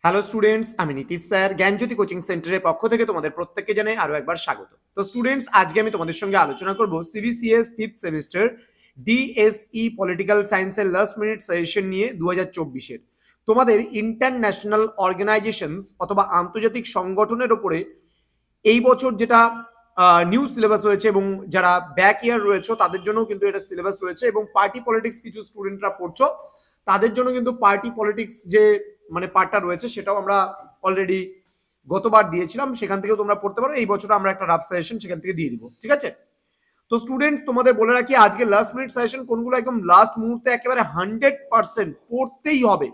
Hello students, আমি Nitish sir জ্ঞানজ্যোতি coaching সেন্টারের পক্ষ থেকে তোমাদের প্রত্যেককে জানাই আরো একবার স্বাগত। তো স্টুডেন্টস, আজকে আমি তোমাদের সঙ্গে আলোচনা করব CBCS fifth semester DSE political সায়েন্সের লাস্ট মিনিট সাজেশন নিয়ে 2024-এর তোমাদের ইন্টারন্যাশনাল অর্গানাইজেশনস অথবা আন্তর্জাতিক সংগঠনের ওপরে এই বছর যেটা নিউ সিলেবাস রয়েছে এবং যারা ব্যাক ইয়ার রয়েছে তাদের জন্য কিন্তু এটা সিলেবাস রয়েছে এবং পার্টি পলিটিক্স কিছু স্টুডেন্টরা পড়ছো তাদের জন্য কিন্তু পার্টি পলিটিক্স যে মানে পার্টটা রয়েছে সেটাও আমরা অলরেডি গতবার দিয়েছিলাম, সেখান থেকে তোমরা পড়তে পারো। এই বছর আমরা একটা রাফ সাজেশন সেখান থেকে দিয়ে দিব, ঠিক আছে? তো স্টুডেন্ট, তোমাদের বলে রাখি আজকে লাস্ট মিনিট সাজেশন কোনগুলো একদম লাস্ট মুহূর্তে একেবারে 100% পড়তেই হবে।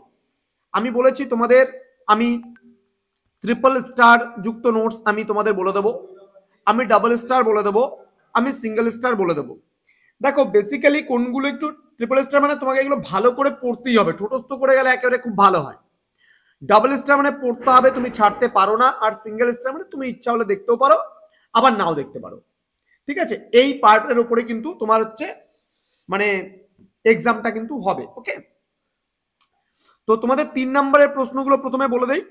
আমি বলেছি তোমাদের, আমি ট্রিপল স্টার যুক্ত নোটস আমি তোমাদের বলে দেবো, আমি ডাবল স্টার বলে দেবো, আমি সিঙ্গেল স্টার বলে দেবো। দেখো বেসিক্যালি কোনগুলো একটু ট্রিপল স্টার মানে তোমাকে এগুলো ভালো করে পড়তেই হবে, ঠোঁটস্থ করে গেলে একেবারে খুব ভালো হয়। ডাবল স্টার মানে পড়তে হবে, তুমি ছাড়তে পারো না। আর সিঙ্গেল স্টার মানে তুমি ইচ্ছা হলে দেখতেও পারো, আবার নাও দেখতে পারো, ঠিক আছে? এই পার্টের উপরে কিন্তু তোমার হচ্ছে মানে এক্সামটা কিন্তু হবে, ওকে? তো তোমাদের 3 নম্বরের প্রশ্নগুলো প্রথমে বলে দেই,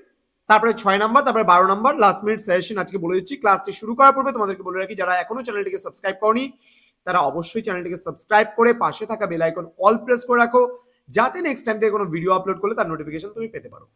তারপরে 6 নাম্বার, তারপরে 12 নাম্বার লাস্ট মিনিট সাজেশন আজকে বলে দিচ্ছি। ক্লাসটি শুরু করার পূর্বে তোমাদেরকে বলে রাখি, যারা এখনো চ্যানেলটিকে সাবস্ক্রাইব করনি তারা অবশ্যই চ্যানেলটিকে সাবস্ক্রাইব করে পাশে থাকা বেল আইকন অল প্রেস করে রাখো, যাতে নেক্সট টাইম থেকে কোনো ভিডিও আপলোড করলে তার নোটিফিকেশন তুমি পেতে পারো।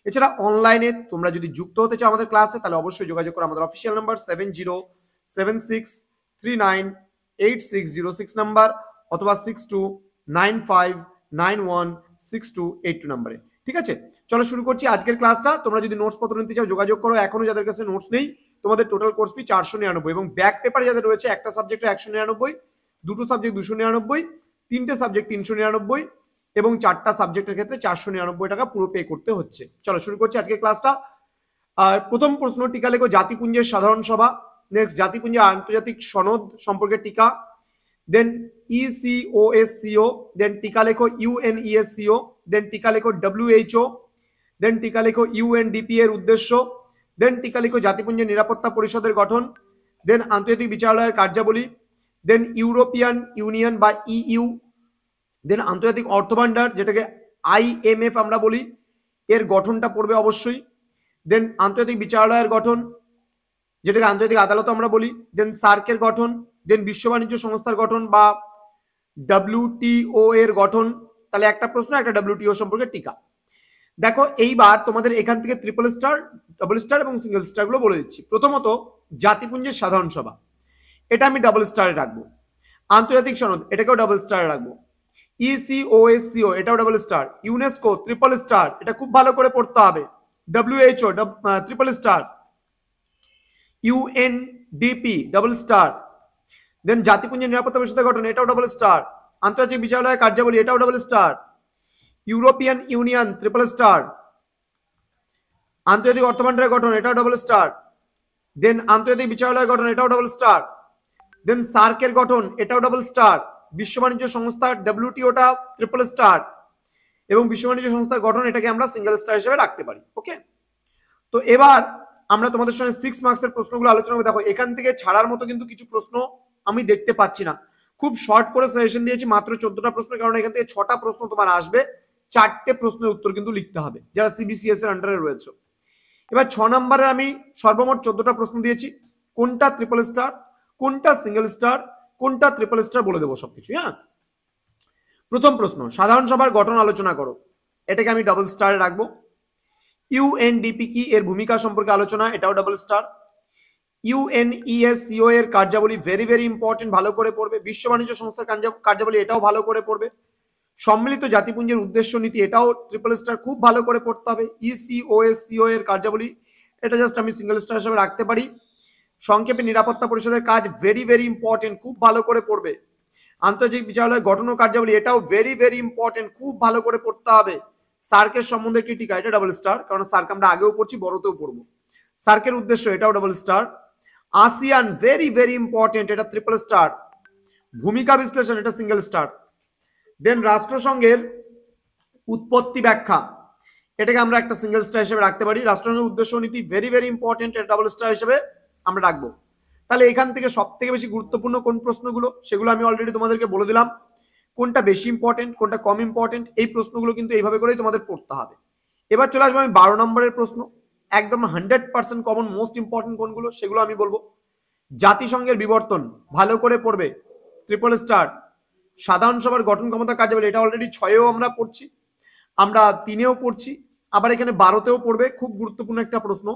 এছাড়া অনলাইনে তোমরা যদি যুক্ত হতে চাও আমাদের ক্লাসে, তাহলে অবশ্যই যোগাযোগ করো আমাদের অফিসিয়াল নাম্বার 7076398606 নাম্বার অথবা 6295916282 নাম্বারে, ঠিক আছে? চলো শুরু করছি আজকের ক্লাসটা। তোমরা যদি নোটস পত্র নিতে চাও যোগাযোগ করো। এখনো যাদের কাছে নোটস নেই, তোমাদের টোটাল কোর্স ফি 499 এবং ব্যাক পেপারে যাদের রয়েছে একটা সাবজেক্টে 199, দুটো সাবজেক্ট 299, তিনটে সাবজেক্ট 399 এবং চারটা সাবজেক্টের ক্ষেত্রে 499 টাকা পুরো পে করতে হচ্ছে। চলো শুরু করছি আজকের ক্লাসটা। আর প্রথম প্রশ্ন, টিকা লেখো জাতিপুঞ্জের সাধারণ সভা। নেক্সট, জাতিপুঞ্জের আন্তর্জাতিক সনদ সম্পর্কে টিকা। দেন ইসিওএসসিও, দেন টিকা লেখো ইউএনইএসসিও, দেন টিকা লেখো ডব্লিউএইচও, দেন টিকা লেখো ইউএনডিপি এর উদ্দেশ্য, দেন টিকা লেখো জাতিপুঞ্জের নিরাপত্তা পরিষদের গঠন, দেন আন্তর্জাতিক বিচারালয়ের কার্যাবলী, দেন ইউরোপিয়ান ইউনিয়ন বা ইইউ, দেন আন্তর্জাতিক অর্থভান্ডার যেটাকে আইএমএফ আমরা বলি, এর গঠনটা পড়বে অবশ্যই। দেন আন্তর্জাতিক বিচারালয়ের গঠন যেটাকে আন্তর্জাতিক আদালত আমরা বলি, দেন সার্কের গঠন, দেন বিশ্ব বাণিজ্য সংস্থার গঠন বা ডব্লিউটিও এর গঠন। তাহলে একটা প্রশ্ন, একটা ডব্লিউটিও সম্পর্কে টিকা। দেখো এইবার তোমাদের এখান থেকে ট্রিপল স্টার, ডাবল স্টার এবং সিঙ্গেল স্টার গুলো বলে দিচ্ছি। প্রথমত জাতিপুঞ্জের সাধারণ সভা, এটা আমি ডাবল স্টারে রাখবো। আন্তর্জাতিক সনদ, এটাকেও ডাবল স্টারে রাখবো। ইসিওএসসিও, এটাও double star. UNESCO triple star, এটা খুব ভালো করে পড়তে হবে। WHO triple star. UNDP double star. Then জাতিপুঞ্জের নিরাপত্তা পরিষদের গঠন, এটাও ডাবল স্টার। আন্তর্জাতিক বিচারালয়ের কার্যাবলী, এটাও double star. European union triple star. আন্তর্জাতিক অর্থভান্ডারের গঠন, এটাও ডাবল স্টার। দেন আন্তর্জাতিক বিচারালয়ের গঠন, এটাও ডাবল স্টার। দেন সার্কের গঠন, এটাও ডাবল স্টার। বিশ্ব বাণিজ্য সংস্থা ডব্লিউটিওটা ট্রিপল স্টার এবং বিশ্ব বাণিজ্য সংস্থার গঠন এটাকে আমরা সিঙ্গেল স্টার হিসেবে রাখতে পারি, ওকে? তো এবার আমরা তোমাদের সঙ্গে 6 মার্কসের প্রশ্নগুলো আলোচনা করব। দেখো এখান থেকে ছাড়ার মতো কিন্তু কিছু প্রশ্ন আমি দেখতে পাচ্ছি না, খুব শর্ট করে সাজেশন দিয়েছি, মাত্র 14টা প্রশ্ন, কারণ এখান থেকে 6টা প্রশ্ন তোমার আসবে, 4টে প্রশ্নের উত্তর কিন্তু লিখতে হবে যারা সিবিসিএস এর আন্ডারে রয়েছে। এবার 6 নম্বরে আমি সর্বমোট 14টা প্রশ্ন দিয়েছি, কোনটা ট্রিপল স্টার, কোনটা সিঙ্গেল স্টার, কোনটা ট্রিপল স্টার বলে দেবো সবকিছু। হ্যাঁ, প্রথম প্রশ্ন, সাধারণ সভার গঠন আলোচনা করো, এটাকে আমি ডাবল স্টারে রাখবো। ইউএনডিপি কি, এর ভূমিকা সম্পর্কে আলোচনা, এটাও ডাবল স্টার। ইউএনইএসসিও এর কার্যাবলী ভেরি ভেরি ইম্পর্টেন্ট, ভালো করে পড়বে। বিশ্ব বাণিজ্য সংস্থার কার্যাবলী, এটাও ভালো করে পড়বে। সম্মিলিত জাতিপুঞ্জের উদ্দেশ্য নীতি, এটাও ট্রিপল স্টার, খুব ভালো করে পড়তে হবে। ইসিওএসসিও এর কার্যাবলী, এটা জাস্ট আমি সিঙ্গেল স্টার হিসেবে রাখতে পারি। সংক্ষেপে নিরাপত্তা পরিষদের কাজ ভেরি ভেরি ইম্পর্টেন্ট, খুব ভালো করে পড়বে। আন্তর্জাতিক বিচারালয় গঠন ও কার্যাবলী, এটাও ভেরি ভেরি ইম্পর্টেন্ট, খুব ভালো করে পড়তে হবে। সার্কের সম্বন্ধে একটি টিকা, এটা ডাবল স্টার, কারণ সার্ক আমরা আগেও পড়ছি, বড়তেও পড়বো। সার্কের উদ্দেশ্য, এটাও double star. ASEAN very very important, এটা ট্রিপল স্টার। ভূমিকা বিশ্লেষণ, এটা সিঙ্গেল স্টার। দেন রাষ্ট্রসংঘের উৎপত্তি ব্যাখ্যা, এটাকে আমরা একটা সিঙ্গেল স্টার হিসেবে রাখতে পারি। রাষ্ট্রসংঘের উদ্দেশ্য নীতি ভেরি ভেরি ইম্পর্টেন্ট, এটা ডাবল স্টার হিসেবে আমরা রাখবো। তাহলে এখান থেকে সব থেকে বেশি গুরুত্বপূর্ণ কোন প্রশ্নগুলো, সেগুলো আমি অলরেডি তোমাদেরকে বলে দিলাম। কোনটা বেশি ইম্পর্টেন্ট, কোনটা কম ইম্পর্টেন্ট, এই প্রশ্নগুলো কিন্তু এইভাবে করেই তোমাদের পড়তে হবে। এবার চলে আসবো আমি 12 নম্বরের প্রশ্ন, একদম 100% কমন, মোস্ট ইম্পর্টেন্ট কোনগুলো সেগুলো আমি বলবো। জাতিসংঘের বিবর্তন ভালো করে পড়বে, ট্রিপল স্টার। সাধারণ সভার গঠন ক্ষমতা কার্যাবলী, এটা অলরেডি 6এও আমরা পড়ছি, আমরা 3এও পড়ছি, আবার এখানে 12তেও পড়বে। খুব গুরুত্বপূর্ণ একটা প্রশ্ন।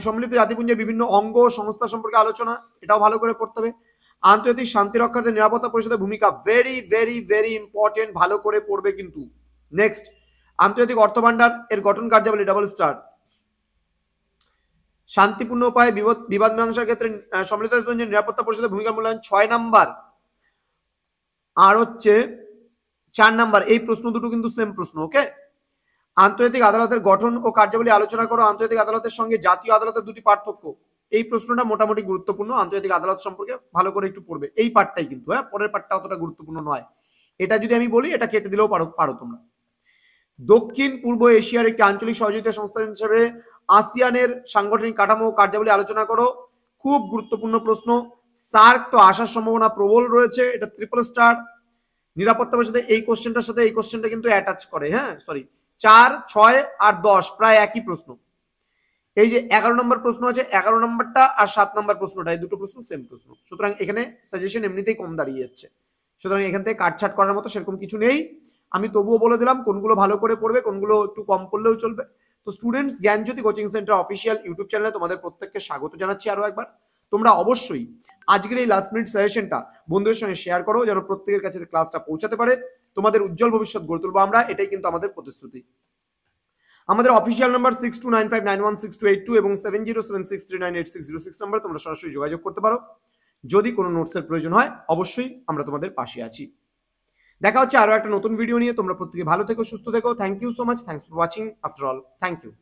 সম্মিলিত জাতিপুঞ্জের বিভিন্ন অঙ্গ ও সংস্থা সম্পর্কে আলোচনা, এটাও ভালো করে পড়তে হবে। আন্তর্জাতিক শান্তি রক্ষার্থে নিরাপত্তা পরিষদের ভূমিকা, ভেরি ভেরি ভেরি ইম্পর্টেন্ট, ভালো করে পড়বে কিন্তু। নেক্সট, আন্তর্জাতিক অর্থ ভান্ডার এর গঠন কার্যাবলী, ডাবল স্টার। শান্তিপূর্ণ উপায়ে বিবাদ মীমাংসার ক্ষেত্রে সম্মিলিত জাতিপুঞ্জের নিরাপত্তা পরিষদের ভূমিকা মূল্যায়ন, 6 নাম্বার। আর হচ্ছে 4 নাম্বার, এই প্রশ্ন দুটো কিন্তু সেম প্রশ্ন। ওকে, আন্তর্জাতিক আদালতের গঠন ও কার্যাবলী আলোচনা করো, আন্তর্জাতিক আদালতের সঙ্গে জাতীয় আদালতের দুটি পার্থক্য। এই প্রশ্নটা মোটামুটি গুরুত্বপূর্ণ, আন্তর্জাতিক আদালত সম্পর্কে ভালো করে একটু পড়বে। এই পার্টটাই কিন্তু, হ্যাঁ, পরের পার্টটা অতটা গুরুত্বপূর্ণ নয়। এটা যদি আমি বলি, এটা কেটে দিলেও পারো তোমরা। দক্ষিণ পূর্ব এশিয়ার একটি আঞ্চলিক সহযোগিতা সংস্থা হিসেবে আসিয়ানের সাংগঠনিক কাঠামো ও কার্যাবলী আলোচনা করো, খুব গুরুত্বপূর্ণ প্রশ্ন। সার্ক তো আসার সম্ভাবনা প্রবল রয়েছে, এটা ট্রিপল স্টার। নিরাপত্তা পরিষদে এই কোশ্চেনটার সাথে এই কোশ্চেনটা কিন্তু অ্যাটাচ করে, হ্যাঁ, সরি, 4, 6 আর 10 প্রায় একই প্রশ্ন। এই যে 11 নম্বর প্রশ্ন আছে, 11 নম্বরটা আর 7 নম্বর প্রশ্নটা, এই দুটো প্রশ্ন সেম প্রশ্ন। সুতরাং এখানে সাজেশন এমনিতেই কম দাঁড়িয়ে যাচ্ছে, সুতরাং এখান থেকে কাটছাট করার মতো সেরকম কিছু নেই। আমি তবুও বলে দিলাম কোনগুলো ভালো করে পড়বে, কোনগুলো একটু কম পড়লেও চলবে। তো স্টুডেন্টস, জ্ঞানজ্যোতি কোচিং সেন্টার অফিসিয়াল ইউটিউব চ্যানেলে তোমাদের প্রত্যেককে স্বাগত জানাচ্ছি আরো একবার। তোমরা অবশ্যই আজকের এই লাস্ট মিনিট সাজেশনটা বন্ধুদের সঙ্গে শেয়ার করো, যেন প্রত্যেকের কাছে ক্লাসটা পৌঁছাতে পারে। তোমাদের উজ্জ্বল ভবিষ্যৎ গড়ে তুলবো আমরা, এটাই কিন্তু আমাদের প্রতিশ্রুতি। আমাদের অফিসিয়াল নাম্বার 6295916282 এবং 7076398606 নাম্বার তোমরা সরাসরি যোগাযোগ করতে পারো। যদি কোনো নোটসের প্রয়োজন হয় অবশ্যই আমরা তোমাদের পাশে আছি। দেখা হচ্ছে আরো একটা নতুন ভিডিও নিয়ে। তোমরা প্রত্যেকে ভালো থেকো, সুস্থ থেকো। Thank you so much, thanks for watching after all, thank you.